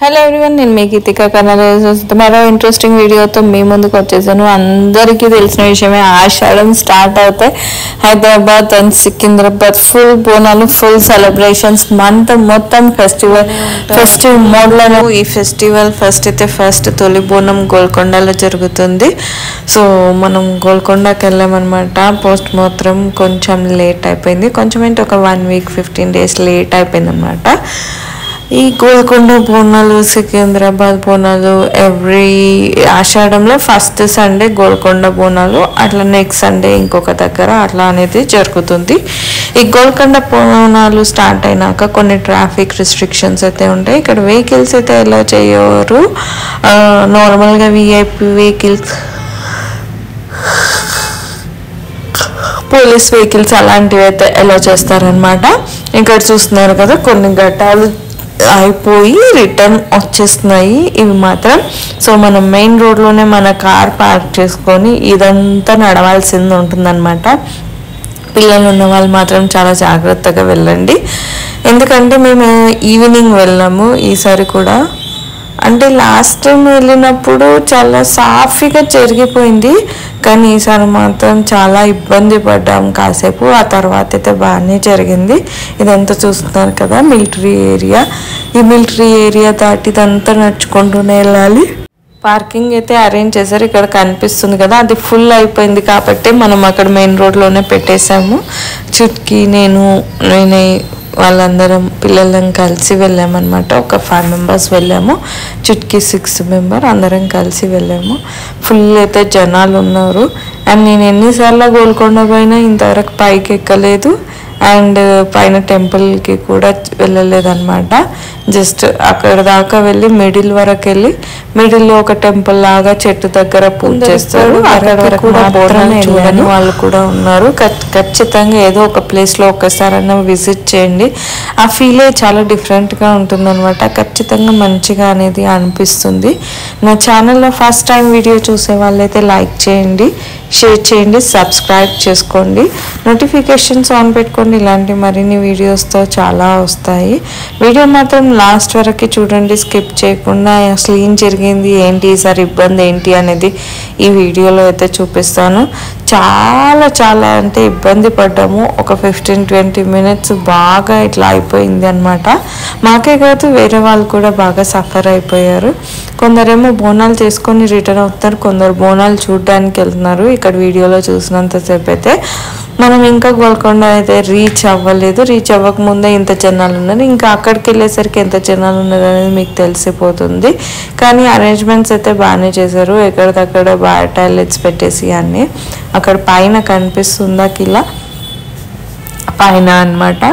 Hello everyone, నేను మీ గీతిక కన్నడ మరో interesting వీడియోతో మీ ముందుకు వచ్చేసాను. అందరికీ తెలిసిన విషయమే, ఆషాఢం స్టార్ట్ అవుతాయి. Hyderabad and Secunderabad full Bonalu, full celebrations, month మొత్తం ఫెస్టివ్ మోడ్లో. ఈ ఫెస్టివల్ ఫస్ట్ తొలి బోనం గోల్కొండలో జరుగుతుంది. సో మనం గోల్కొండకి వెళ్ళామన్నమాట. పోస్ట్ మార్టం కొంచెం లేట్ అయిపోయింది, కొంచెం ఏంటి ఒక 1 week 15 days లేట్ అయిపోయింది అనమాట. ఈ గోల్కొండ బోనాలు, సికింద్రాబాద్ బోనాలు ఎవ్రీ ఆషాఢంలో ఫస్ట్ సండే గోల్కొండ బోనాలు, అట్లా నెక్స్ట్ సండే ఇంకొక దగ్గర అట్లా అనేది జరుగుతుంది. ఈ గోల్కొండ బోనాలు స్టార్ట్ అయినాక కొన్ని ట్రాఫిక్ రిస్ట్రిక్షన్స్ అయితే ఉంటాయి. ఇక్కడ వెహికల్స్ అయితే ఎలా చేయరు, నార్మల్గా విఐపి వెహికల్స్, పోలీస్ వెహికల్స్ అలాంటివి అయితే ఎలా చేస్తారనమాట. ఇక్కడ చూస్తున్నారు కదా, కొన్ని ఘట్టాలు అయిపోయి రిటర్న్ వచ్చేస్తున్నాయి ఇవి మాత్రం. సో మనం మెయిన్ రోడ్లోనే మన కార్ పార్క్ చేసుకొని ఇదంతా నడవాల్సింది ఉంటుందన్నమాట. పిల్లలు ఉన్న వాళ్ళు మాత్రం చాలా జాగ్రత్తగా వెళ్ళండి, ఎందుకంటే మేము ఈవినింగ్ వెళ్ళాము ఈసారి కూడా. అంటే లాస్ట్ టైం వెళ్ళినప్పుడు చాలా సాఫీగా జరిగిపోయింది, కానీ ఈసారి మాత్రం చాలా ఇబ్బంది పడ్డాం కాసేపు. ఆ తర్వాత అయితే బాగానే జరిగింది. ఇదంతా చూస్తున్నారు కదా మిలిటరీ ఏరియా. ఈ మిలిటరీ ఏరియా దాటి ఇదంతా నడుచుకుంటూనే వెళ్ళాలి. పార్కింగ్ అయితే అరేంజ్ చేశారు, ఇక్కడ కనిపిస్తుంది కదా, అది ఫుల్ అయిపోయింది కాబట్టి మనం అక్కడ మెయిన్ రోడ్లోనే పెట్టేశాము. చుట్కి నేనే వాళ్ళందరం పిల్లలం కలిసి వెళ్ళామన్నమాట. ఒక 5 members వెళ్ళాము, చుట్కి 6 members అందరం కలిసి వెళ్ళాము. ఫుల్ అయితే జనాలు ఉన్నారు. అండ్ నేను ఎన్నిసార్లు గోల్కొండ పోయినా ఇంతవరకు పైకి ఎక్కలేదు, అండ్ పైన టెంపుల్కి కూడా వెళ్ళలేదన్నమాట. జస్ట్ అక్కడ దాకా వెళ్ళి మిడిల్ వరకు వెళ్ళి, మిడిల్లో ఒక టెంపుల్ లాగా చెట్టు దగ్గర పూజ చేస్తారు. అక్కడ వరకు కూడా చూడని వాళ్ళు కూడా ఉన్నారు. ఖచ్చితంగా ఏదో ఒక ప్లేస్లో ఒక్కసారైనా విజిట్ చేయండి. ఆ ఫీలే చాలా డిఫరెంట్గా ఉంటుందన్నమాట. ఖచ్చితంగా మంచిగా అనేది అనిపిస్తుంది. నా ఛానల్లో ఫస్ట్ టైం వీడియో చూసే వాళ్ళైతే లైక్ చేయండి, షేర్ చేయండి, సబ్స్క్రైబ్ చేసుకోండి, నోటిఫికేషన్స్ ఆన్ పెట్టుకోండి. ఇలాంటి మరిన్ని వీడియోస్తో చాలా వస్తాయి. వీడియో మాత్రం లాస్ట్ వరకు చూడండి, స్కిప్ చేయకుండా. అసలు ఏం జరిగింది ఏంటి, ఈసారి ఇబ్బంది ఏంటి అనేది ఈ వీడియోలో అయితే చూపిస్తాను. చాలా అంటే ఇబ్బంది పడ్డాము. ఒక 15-20 minutes బాగా ఇట్లా అయిపోయింది అనమాట. మాకే కాదు వేరే వాళ్ళు కూడా బాగా సఫర్ అయిపోయారు. కొందరేమో బోనాలు చేసుకొని రిటర్న్ అవుతున్నారు, కొందరు బోనాలు చూడడానికి వెళ్తున్నారు. ఇక్కడ వీడియోలో చూసినంతసేపు అయితే మనం ఇంకా గోల్కొండ అయితే రీచ్ అవ్వలేదు. రీచ్ అవ్వకముందే ఇంత జనాలు ఉన్నారు, ఇంకా అక్కడికి వెళ్ళేసరికి ఎంత జనాలు ఉన్నారు అనేది మీకు తెలిసిపోతుంది. కానీ అరేంజ్మెంట్స్ అయితే బాగానే చేశారు. ఎక్కడికక్కడ బాగా టాయిలెట్స్ పెట్టేసి అన్నీ. అక్కడ పైన కనిపిస్తుందా కిలా పైన అనమాట.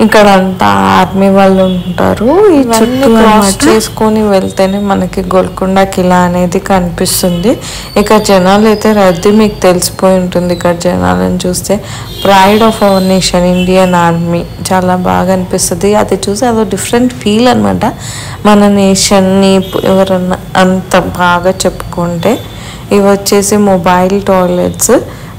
ఇక్కడ అంతా ఆర్మీ వాళ్ళు ఉంటారు. ఈ చుట్టూ క్రాస్ చేసుకొని వెళ్తేనే మనకి గోల్కొండ కిలా అనేది కనిపిస్తుంది. ఇక్కడ జనాలు అయితే రద్దీ మీకు తెలిసిపోయి ఉంటుంది. ఇక్కడ జనాలను చూస్తే pride of our nation Indian army చాలా బాగా అనిపిస్తుంది. అది చూసి అదో డిఫరెంట్ ఫీల్ అనమాట. మన నేషన్ని ఎవరన్నా అంత బాగా చెప్పుకుంటే. ఇవి వచ్చేసి మొబైల్ టాయిలెట్స్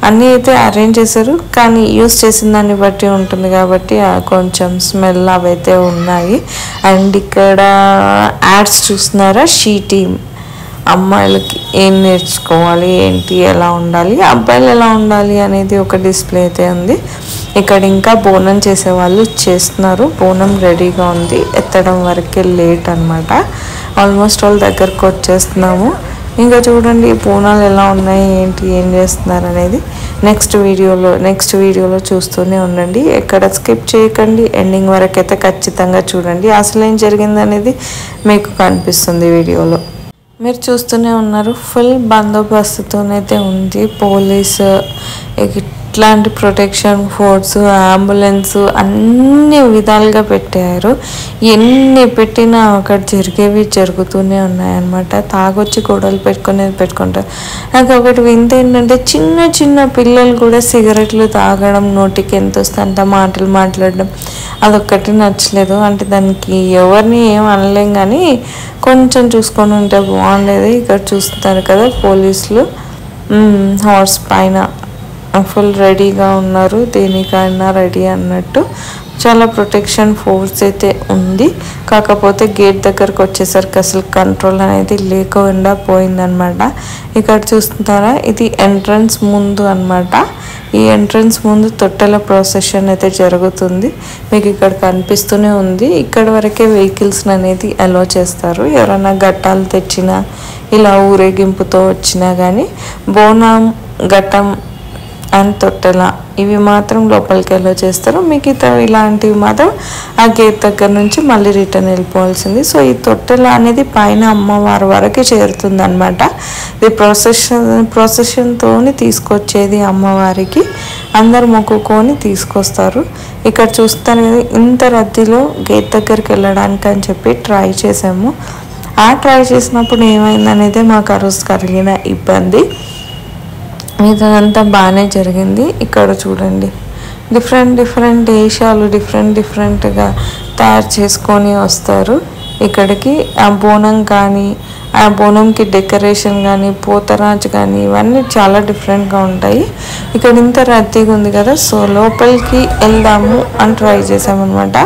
అన్నీ అయితే అరేంజ్ చేశారు, కానీ యూస్ చేసిన దాన్ని బట్టి ఉంటుంది కాబట్టి కొంచెం స్మెల్ అవైతే ఉన్నాయి. అండ్ ఇక్కడ యాడ్స్ చూస్తున్నారా, టీమ్ అమ్మాయిలకి ఏం నేర్చుకోవాలి, ఏంటి, ఎలా ఉండాలి, అబ్బాయిలు ఎలా ఉండాలి అనేది ఒక డిస్ప్లే అయితే ఉంది. ఇక్కడ ఇంకా బోనం చేసేవాళ్ళు చేస్తున్నారు. బోనం రెడీగా ఉంది, ఎత్తడం వరకే లేట్ అనమాట. ఆల్మోస్ట్ వాళ్ళ దగ్గరకు వచ్చేస్తున్నాము. ఇంకా చూడండి బోనాలు ఎలా ఉన్నాయి, ఏంటి, ఏం చేస్తున్నారు అనేది నెక్స్ట్ వీడియోలో చూస్తూనే ఉండండి. ఎక్కడ స్కిప్ చేయకండి, ఎండింగ్ వరకు అయితే ఖచ్చితంగా చూడండి. అసలు ఏం జరిగింది అనేది మీకు కనిపిస్తుంది వీడియోలో. మీరు చూస్తూనే ఉన్నారు, ఫుల్ బందోబస్తుతోనైతే ఉంది. పోలీసు, ఇట్లాంటి ప్రొటెక్షన్ ఫోర్స్, అంబులెన్స్ అన్ని విధాలుగా పెట్టారు. ఎన్ని పెట్టినా అక్కడ జరిగేవి జరుగుతూనే ఉన్నాయన్నమాట. తాగొచ్చి గొడవలు పెట్టుకుంటారు. నాకు ఒకటి వింత ఏంటంటే, చిన్న పిల్లలు కూడా సిగరెట్లు తాగడం, నోటికి ఎంత వస్తే అంత మాటలు మాట్లాడడం, అదొక్కటి నచ్చలేదు. అంటే దానికి ఎవరిని ఏం అనలేం, కానీ కొంచెం చూసుకొని ఉంటే బాగుండేది. ఇక్కడ చూస్తున్నారు కదా పోలీసులు హార్స్ పైన ఫుల్ రెడీగా ఉన్నారు, దేనికైనా రెడీ అన్నట్టు. చాలా ప్రొటెక్షన్ ఫోర్స్ అయితే ఉంది. కాకపోతే గేట్ దగ్గరకు వచ్చేసరికి అసలు కంట్రోల్ అనేది లేకుండా పోయిందనమాట. ఇక్కడ చూస్తున్నారా, ఇది ఎంట్రన్స్ ముందు అనమాట. ఈ ఎంట్రన్స్ ముందు తొట్టెల ప్రొసెషన్ అయితే జరుగుతుంది. మీకు ఇక్కడ కనిపిస్తూనే ఉంది. ఇక్కడ వరకే వెహికల్స్ అనేది అలో చేస్తారు. ఎవరైనా ఘట్టాలు తెచ్చినా ఇలా ఊరేగింపుతో వచ్చినా కానీ బోనం, ఘట్టం అండ్ తొట్టెల ఇవి మాత్రం లోపలికి అలో చేస్తారు. మిగతా ఇలాంటివి మాత్రం ఆ గేట్ దగ్గర నుంచి మళ్ళీ రిటర్న్ వెళ్ళిపోవాల్సింది. సో ఈ తొట్టెల అనేది పైన అమ్మవారి వరకు చేరుతుంది అనమాట. ఇది ప్రొసెషన్తో తీసుకొచ్చేది అమ్మవారికి. అందరు మొక్కుకొని తీసుకొస్తారు. ఇక్కడ చూస్తాను కదా, ఇంత రద్దీలో గేట్ దగ్గరికి వెళ్ళడానికి అని చెప్పి ట్రై చేసాము. ఆ ట్రై చేసినప్పుడు ఏమైందనేది మాకు ఆ రోజు కలిగిన ఇబ్బంది. ఇదంతా బాగానే జరిగింది. ఇక్కడ చూడండి, డిఫరెంట్ దేశాలు డిఫరెంట్గా తయారు చేసుకొని వస్తారు ఇక్కడికి. ఆ బోనం కానీ, ఆ బోనంకి డెకరేషన్ కానీ, పోతరాజు కానీ ఇవన్నీ చాలా డిఫరెంట్గా ఉంటాయి. ఇక్కడ ఇంత రద్దీగా ఉంది కదా, సో లోపలికి వెళ్దాము అని ట్రై చేసామన్నమాట.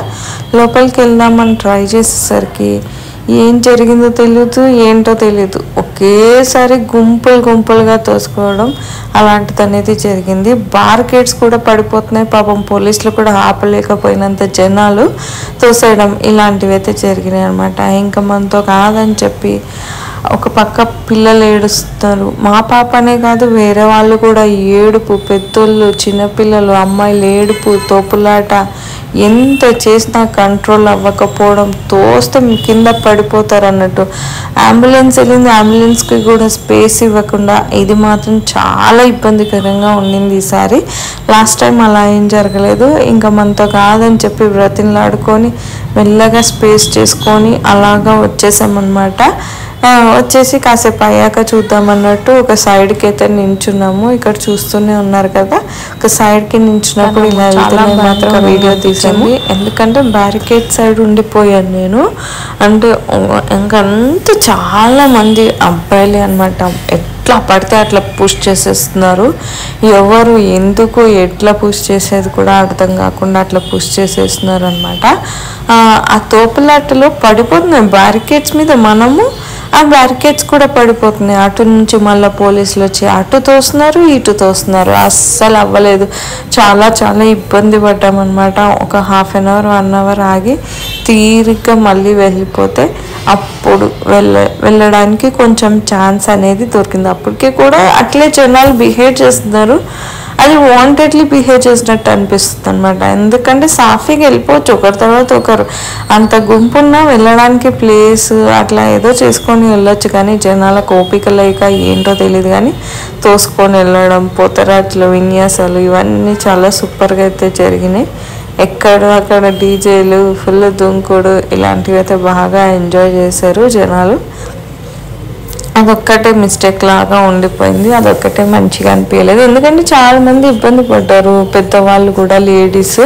లోపలికి వెళ్దామని ట్రై చేసేసరికి ఏం జరిగిందో తెలియదు, ఏంటో తెలియదు. ఒకేసారి గుంపులుగా తోసుకోవడం అలాంటిది అనేది జరిగింది. బార్కెట్స్ కూడా పడిపోతున్నాయి. పాపం పోలీసులు కూడా ఆపలేకపోయినంత జనాలు తోసేయడం ఇలాంటివి అయితే జరిగినాయి అనమాట. ఇంకా మనతో కాదని చెప్పి ఒక పక్క పిల్లలు ఏడుస్తున్నారు. మా పాపనే కాదు, వేరే వాళ్ళు కూడా ఏడుపు, పెద్దోళ్ళు, చిన్నపిల్లలు, అమ్మాయిలు ఏడుపు, తోపులాట. ఎంత చేసినా కంట్రోల్ అవ్వకపోవడం, తోస్తే కింద పడిపోతారు అన్నట్టు. అంబులెన్స్ వెళ్ళింది, అంబులెన్స్కి కూడా స్పేస్ ఇవ్వకుండా. ఇది మాత్రం చాలా ఇబ్బందికరంగా ఉండింది ఈసారి. లాస్ట్ టైం అలా ఏం జరగలేదు. ఇంకా మనతో కాదని చెప్పి బ్రతిమలాడుకొని మెల్లగా స్పేస్ చేసుకొని అలాగా వచ్చేసామన్నమాట. వచ్చేసి కాసేపు అయ్యాక చూద్దామన్నట్టు ఒక సైడ్కి అయితే నించున్నాము. ఇక్కడ చూస్తూనే ఉన్నారు కదా, ఒక సైడ్కి నించున్నప్పుడు ఇలా వెళ్తున్నాయి మాత్రం వీడియో తీసాము. ఎందుకంటే బ్యారికేడ్ సైడ్ ఉండిపోయాను నేను. అంటే ఇంకంతా చాలా మంది అబ్బాయిలే అనమాట. ఎట్లా పడితే అట్లా పుష్ చేసేస్తున్నారు. ఎవరు ఎందుకు ఎట్లా పుష్ చేసేది కూడా అర్థం కాకుండా అట్లా పుష్ చేసేస్తున్నారు అనమాట. ఆ తోపులాటలో పడిపోతున్నాయి బ్యారికేడ్స్ మీద. మనము ఆ బ్యారికేడ్స్ కూడా పడిపోతున్నాయి. అటు నుంచి మళ్ళీ పోలీసులు వచ్చి అటు తోస్తున్నారు, ఇటు తోస్తున్నారు. అస్సలు అవ్వలేదు. చాలా ఇబ్బంది పడ్డామన్నమాట. ఒక హాఫ్ అన్ అవర్ 1 అవర్ ఆగి తీరిగ్గా మళ్ళీ వెళ్ళిపోతే అప్పుడు వెళ్ళడానికి కొంచెం ఛాన్స్ అనేది దొరికింది. అప్పటికే కూడా అట్లే జనాలు బిహేవ్ చేస్తున్నారు. అది వాంటెడ్లీ బిహేవ్ చేసినట్టు అనిపిస్తుంది అనమాట. ఎందుకంటే సాఫీగా వెళ్ళిపోవచ్చు ఒకరి తర్వాత ఒకరు. అంత గుంపున్నా వెళ్ళడానికి ప్లేస్ అట్లా ఏదో చేసుకొని వెళ్ళొచ్చు. కానీ జనాలకు ఓపిక లేక ఏంటో తెలియదు కానీ తోసుకొని వెళ్ళడం, పోతరాజులు, విన్యాసాలు ఇవన్నీ చాలా సూపర్గా అయితే జరిగినాయి. అక్కడ డీజేలు, ఫుల్ దుంకుడు ఇలాంటివి అయితే బాగా ఎంజాయ్ చేశారు జనాలు. అదొక్కటే మిస్టేక్ లాగా ఉండిపోయింది. అదొక్కటే మంచిగా అనిపించలేదు. ఎందుకంటే చాలామంది ఇబ్బంది పడ్డారు, పెద్దవాళ్ళు కూడా, లేడీస్.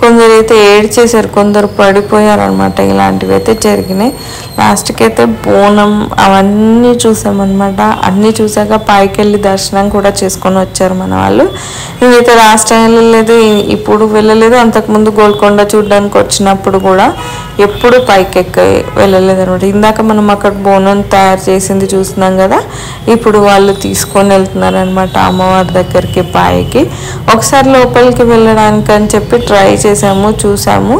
కొందరు అయితే ఏడ్చేశారు, కొందరు పడిపోయారు అనమాట. ఇలాంటివి అయితే జరిగినాయి. లాస్ట్కి అయితే బోనం అవన్నీ చూసామన్నమాట. అన్నీ చూసాక పైకి వెళ్ళి దర్శనం కూడా చేసుకొని వచ్చారు మన వాళ్ళు. మేమైతే లాస్ట్ టైం వెళ్ళలేదు, ఇప్పుడు వెళ్ళలేదు. అంతకుముందు గోల్కొండ చూడడానికి వచ్చినప్పుడు కూడా ఎప్పుడు పైకి ఎక్కి వెళ్ళలేదు అనమాట. ఇందాక మనం అక్కడ బోనం తయారు చేసింది చూస్తున్నాం కదా, ఇప్పుడు వాళ్ళు తీసుకొని వెళ్తున్నారు అనమాట అమ్మవారి దగ్గరికి పైకి. ఒకసారి లోపలికి వెళ్ళడానికి అని చెప్పి ట్రై చేసాము, చూసాము,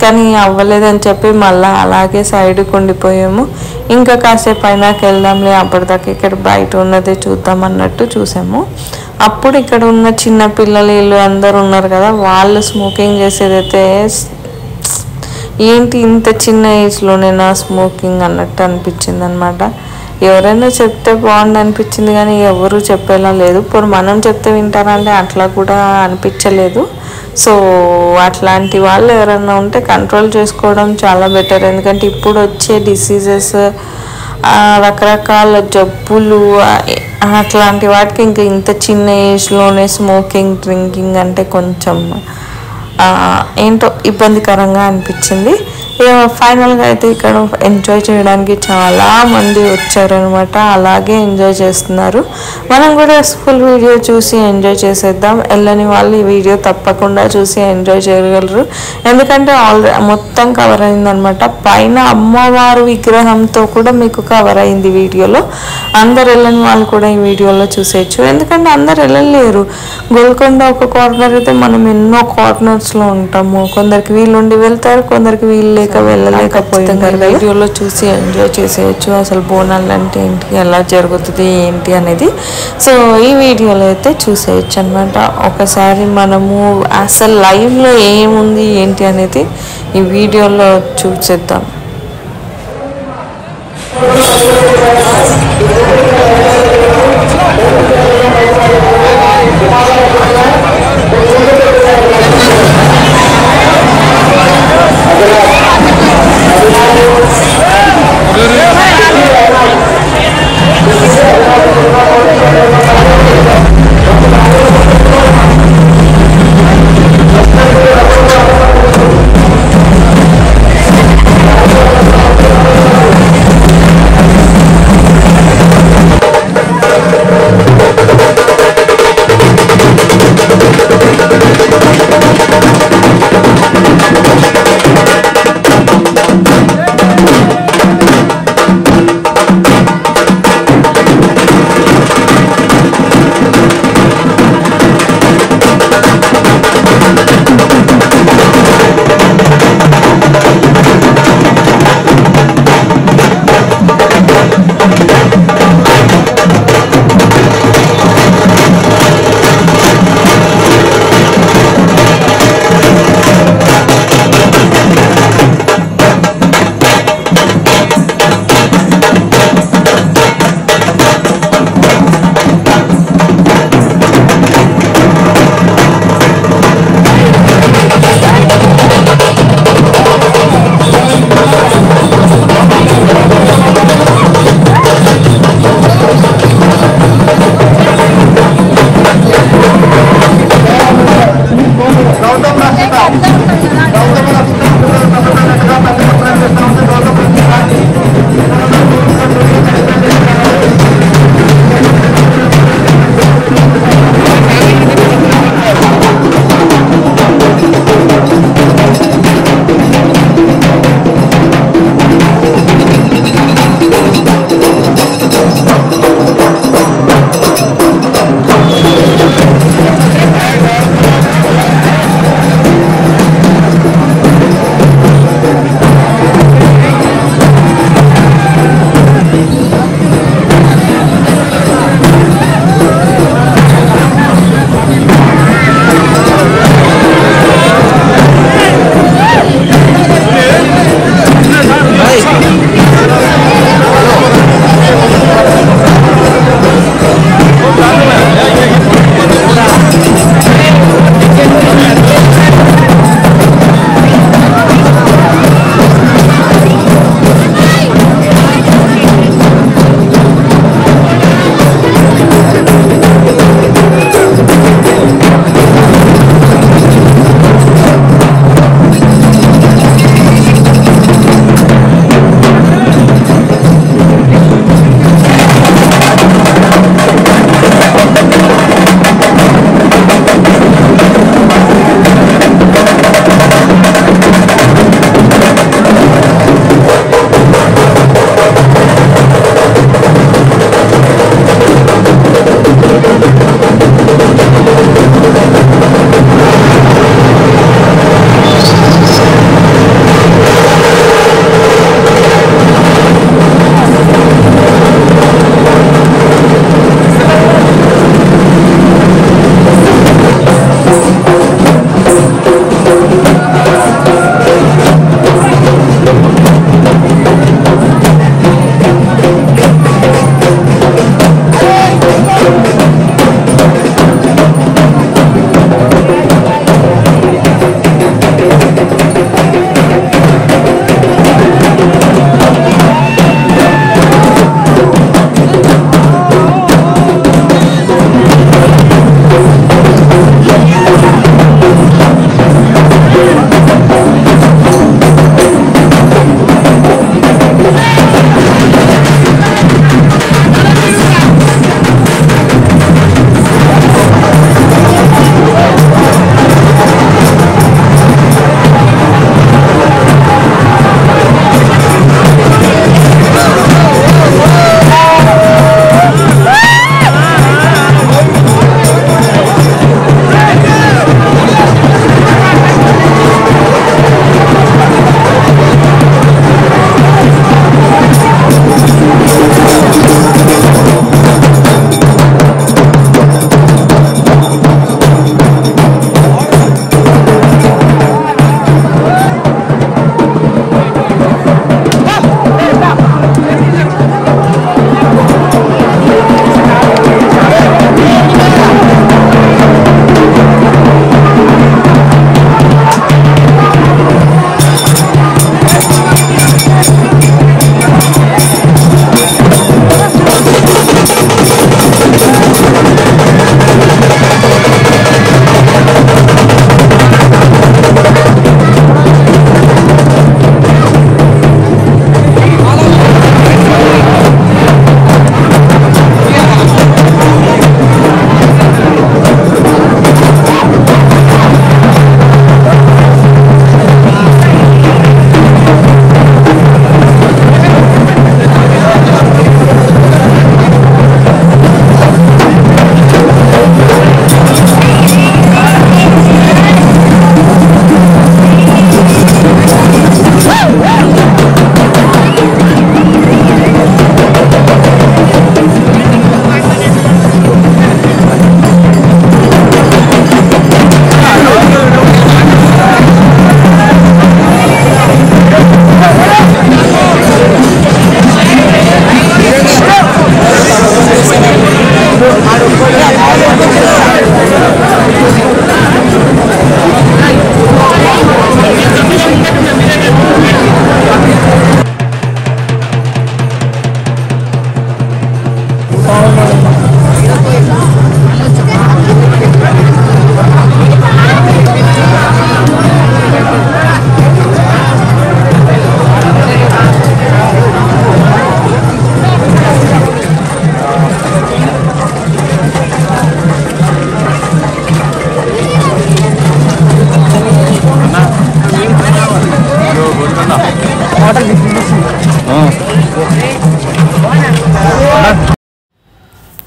కానీ అవ్వలేదని చెప్పి మళ్ళీ అలాగే సైడ్కి ఉండిపోయాము. ఇంకా కాసేపు అయినాక వెళ్దాంలే, అప్పటిదాకా ఇక్కడ బయట ఉన్నదే చూద్దాం అన్నట్టు చూసాము. అప్పుడు ఇక్కడ ఉన్న చిన్న పిల్లలు వీళ్ళు అందరు ఉన్నారు కదా, వాళ్ళు స్మోకింగ్ చేసేదైతే ఏంటి ఇంత చిన్న ఏజ్లోనే నా స్మోకింగ్ అన్నట్టు అనిపించింది అనమాట. ఎవరైనా చెప్తే బాగుంది అనిపించింది కానీ ఎవరు చెప్పేలా లేదు. ఇప్పుడు మనం చెప్తే వింటారంటే అట్లా కూడా అనిపించలేదు. సో అట్లాంటి వాళ్ళు ఎవరైనా ఉంటే కంట్రోల్ చేసుకోవడం చాలా బెటర్. ఎందుకంటే ఇప్పుడు వచ్చే డిసీజెస్, రకరకాల జబ్బులు, అట్లాంటి వాటికి ఇంకా ఇంత చిన్న ఏజ్లోనే స్మోకింగ్, డ్రింకింగ్ అంటే కొంచెం ఏంటో ఇబ్బందికరంగా అనిపించింది. ఫైనల్గా అయితే ఇక్కడ ఎంజాయ్ చేయడానికి చాలా మంది వచ్చారనమాట. అలాగే ఎంజాయ్ చేస్తున్నారు. మనం కూడా ఫుల్ వీడియో చూసి ఎంజాయ్ చేసేద్దాం. వెళ్ళని వాళ్ళు ఈ వీడియో తప్పకుండా చూసి ఎంజాయ్ చేయగలరు. ఎందుకంటే మొత్తం కవర్ అయిందనమాట. పైన అమ్మవారు విగ్రహంతో కూడా మీకు కవర్ అయింది వీడియోలో. అందరు వెళ్ళని వాళ్ళు కూడా ఈ వీడియోలో చూసేయచ్చు. ఎందుకంటే అందరు వెళ్ళలేరు. గోల్కొండ ఒక కార్నర్ అయితే మనం ఎన్నో కార్నర్స్లో ఉంటాము. కొందరికి వీళ్ళుండి వెళ్తారు, కొందరికి వీళ్ళు లేక వెళ్ళలేకపోయింటారు. వీడియోలో చూసి ఎంజాయ్ చేసేయచ్చు. అసలు బోనాలు అంటే ఏంటి, ఎలా జరుగుతుంది ఏంటి అనేది సో ఈ వీడియోలో అయితే చూసేయచ్చు అనమాట. ఒకసారి మనము అసలు లైవ్లో ఏముంది ఏంటి అనేది ఈ వీడియోలో చూసేద్దాం.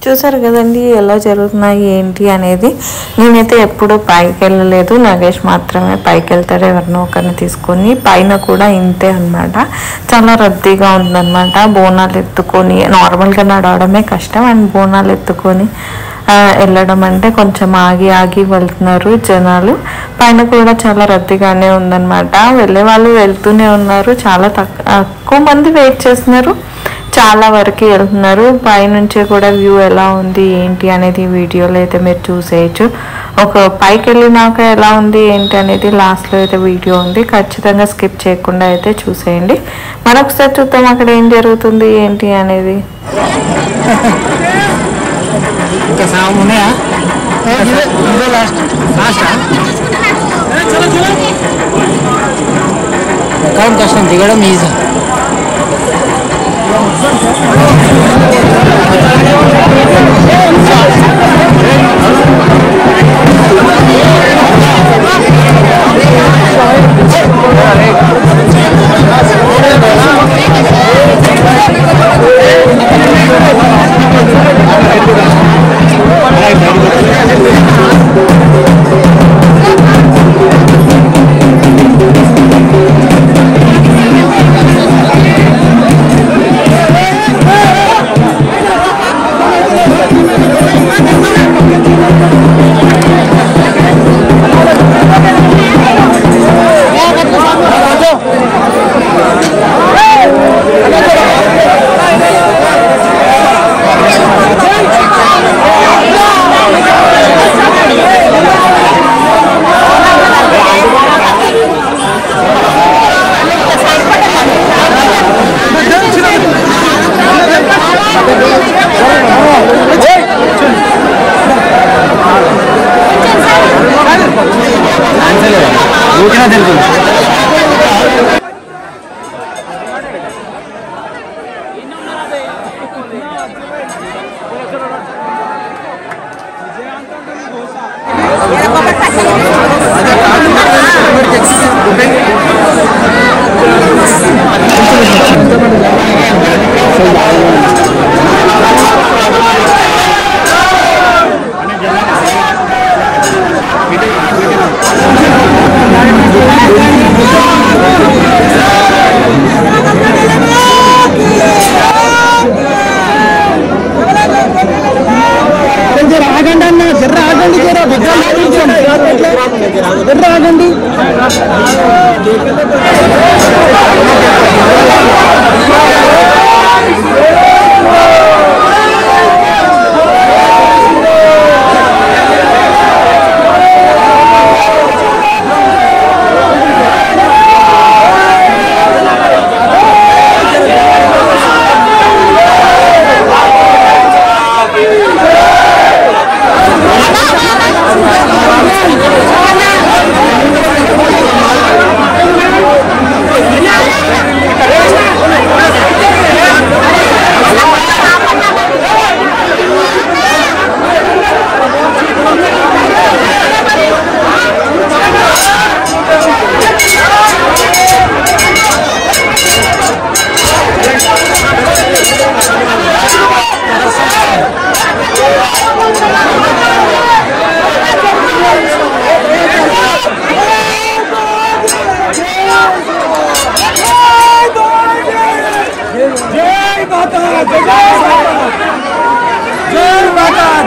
చూసారు కదండి ఎలా జరుగుతున్నాయి ఏంటి అనేది. నేనైతే ఎప్పుడు పైకి వెళ్ళలేదు, నగేష్ మాత్రమే పైకి వెళ్తాడు ఎవరినో ఒకరిని తీసుకొని. పైన కూడా ఇంతే అనమాట, చాలా రద్దీగా ఉందన్నమాట. బోనాలు ఎత్తుకొని నార్మల్గా నడవడమే కష్టం, అండ్ బోనాలు ఎత్తుకొని వెళ్ళడం అంటే కొంచెం ఆగి ఆగి వెళ్తున్నారు జనాలు. పైన కూడా చాలా రద్దీగానే ఉందన్నమాట. వెళ్ళే వాళ్ళు వెళ్తూనే ఉన్నారు, చాలా తక్కువ మంది వెయిట్ చేస్తున్నారు, చాలా వరకు వెళ్తున్నారు. పైనుంచి కూడా వ్యూ ఎలా ఉంది ఏంటి అనేది వీడియోలో అయితే మీరు చూసేయచ్చు. ఒక పైకి వెళ్ళినాక ఎలా ఉంది ఏంటి అనేది లాస్ట్లో అయితే వీడియో ఉంది, ఖచ్చితంగా స్కిప్ చేయకుండా అయితే చూసేయండి. మరొకసారి చూద్దాం అక్కడ ఏం జరుగుతుంది ఏంటి అనేది. కష్టం దిగడం ఈజీ.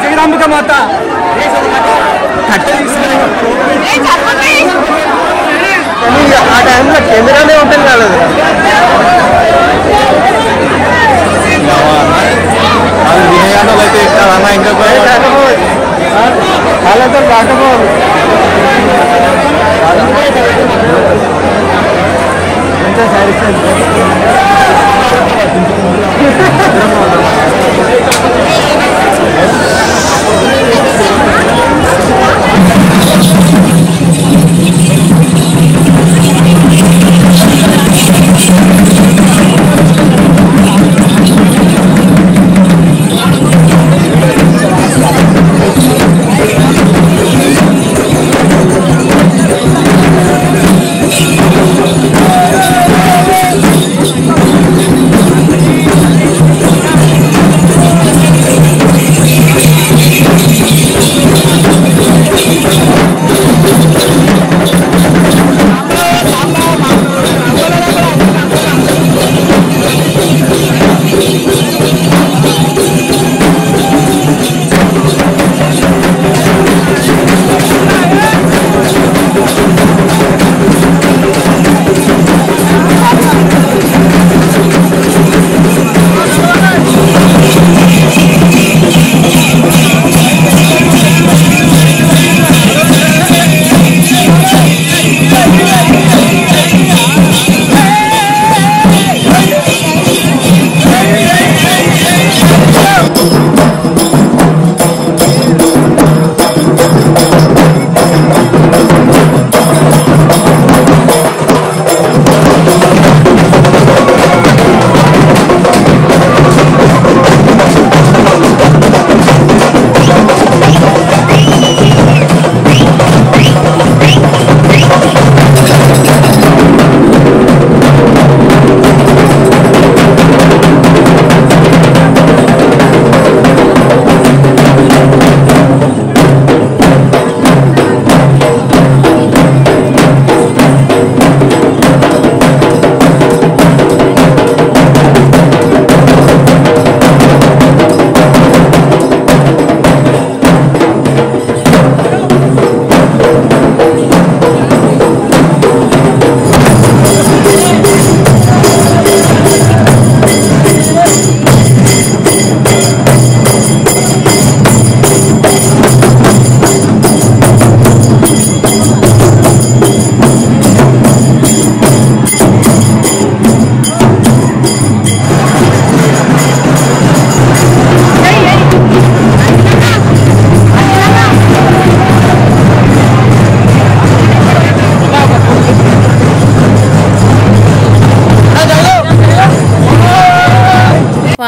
जगदांबिका माता आ टाइम कैमरा में ओपन कर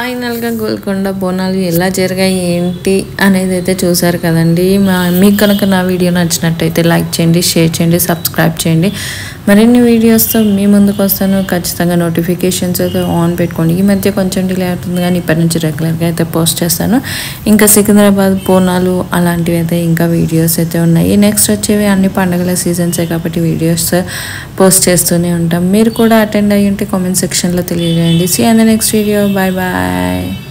ఫైనల్గా గోల్కొండ బోనాలు ఎలా జరిగాయి ఏంటి అనేది అయితే చూసారు కదండి. మీకు కనుక నా వీడియో నచ్చినట్టయితే లైక్ చేయండి, షేర్ చేయండి, సబ్స్క్రైబ్ చేయండి. మరిన్ని వీడియోస్తో మీ ముందుకు వస్తాను. ఖచ్చితంగా నోటిఫికేషన్స్ అయితే ఆన్ పెట్టుకోండి. ఈ మధ్య కొంచెం డిలే అవుతుంది కానీ ఇప్పటి నుంచి రెగ్యులర్గా అయితే పోస్ట్ చేస్తాను. ఇంకా సికింద్రాబాద్ బోనాలు అలాంటివి అయితే ఇంకా వీడియోస్ అయితే ఉన్నాయి. నెక్స్ట్ వచ్చేవి అన్ని పండుగల సీజన్సే కాబట్టి వీడియోస్ పోస్ట్ చేస్తూనే ఉంటాం. మీరు కూడా అటెండ్ అయ్యి ఉంటే కామెంట్ సెక్షన్లో తెలియజేయండి. See you in the next video. Bye bye.